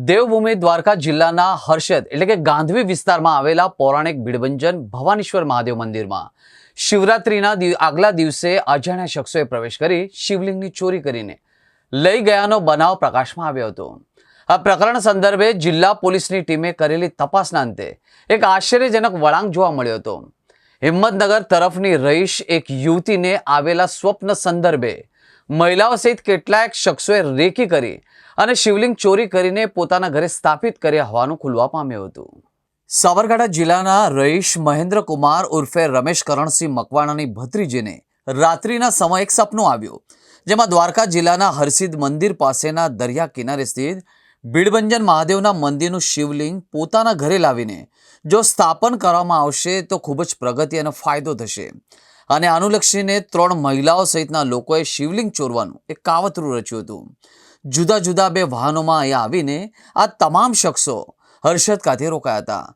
દેવભૂમિ દ્વારકા જિલ્લાના હર્ષદ એટલે કે ગાંધવી વિસ્તારમાં આવેલા પૌરાણિક ભીડભંજન ભવાનીશ્વર મહાદેવ મંદિરમાં શિવરાત્રીના આગલા દિવસે અજાણ્યા શખ્સોએ પ્રવેશ કરી શિવલિંગની ચોરી કરીને લઈ ગયાનો બનાવ પ્રકાશમાં આવ્યો હતો। આ પ્રકરણ સંદર્ભે જિલ્લા પોલીસની ટીમે કરેલી તપાસના અંતે એક આશ્ચર્યજનક વળાંક જોવા મળ્યો હતો। હિંમતનગર તરફની રહીશ એક યુવતીને આવેલા સ્વપ્ન સંદર્ભે મહિલાઓ સહિત કેટલાક શખ્સોએ રેકી કરી અને શિવલિંગ ચોરી કરીને પોતાના ઘરે સ્થાપિત કર્યા હોવાનું ખુલવા પામ્યું હતું। સાબરકાંઠા જિલ્લાના રહીશ મહેન્દ્ર કુમાર ઉર્ફે રમેશ કરણસિંહ મકવાણાની ભત્રીજીને રાત્રિના સમય એક સપનું આવ્યું, જેમાં દ્વારકા જિલ્લાના હરસિદ્ધ મંદિર પાસેના દરિયા કિનારે સ્થિત ભીડભંજન મહાદેવના મંદિરનું શિવલિંગ પોતાના ઘરે લાવીને જો સ્થાપન કરવામાં આવશે તો ખૂબ જ પ્રગતિ અને ફાયદો થશે અને અનુલક્ષીને 3 મહિલાઓ સહિતના લોકોએ શિવલિંગ ચોરવાનું એક કાવતરું રચ્યું હતું। જુદા જુદા 2 વાહનોમાં અહીંયા આવીને આ તમામ શખ્સો હર્ષદ ખાતે રોકાયા હતા।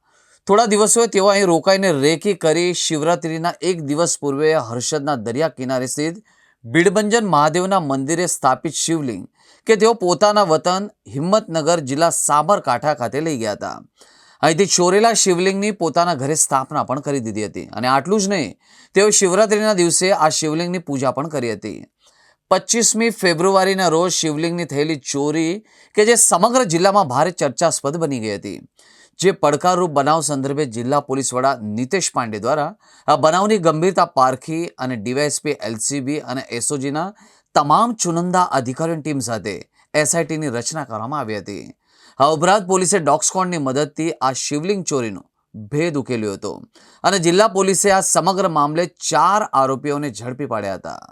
થોડા દિવસોએ તેઓ અહીં રોકાઈને રેકી કરી શિવરાત્રિના એક દિવસ પૂર્વે હર્ષદના દરિયા કિનારે સ્થિત ભીડભંજન મહાદેવના મંદિરે સ્થાપિત શિવલિંગ કે તેઓ પોતાના વતન હિંમતનગર જિલ્લા સાબરકાંઠા ખાતે લઈ ગયા હતા। અહીંથી ચોરેલા શિવલિંગની પોતાના ઘરે સ્થાપના પણ કરી દીધી હતી અને આટલું જ નહીં, તેઓ શિવરાત્રિના દિવસે આ શિવલિંગની પૂજા પણ કરી હતી। 25મી ફેબ્રુઆરીના રોજ શિવલિંગની થયેલી ચોરી કે જે સમગ્ર જિલ્લામાં ભારે ચર્ચાસ્પદ બની ગઈ હતી, જે પડકારરૂપ બનાવ સંદર્ભે જિલ્લા પોલીસ વડા નિતેશ પાંડે દ્વારા આ બનાવની ગંભીરતા પારખી અને ડીવાયએસપી એલસીબી અને એસઓજીના તમામ ચુનંદા અધિકારીઓની ટીમ સાથે એસઆઈટીની રચના કરવામાં આવી હતી। આ ઉપરાંત પોલીસે ડોગ સ્ક્વોડની મદદથી આ શિવલિંગ ચોરીનો ભેદ ઉકેલ્યો હતો અને જિલ્લા પોલીસે આ સમગ્ર મામલે 4 આરોપીઓને ઝડપી પાડ્યા હતા।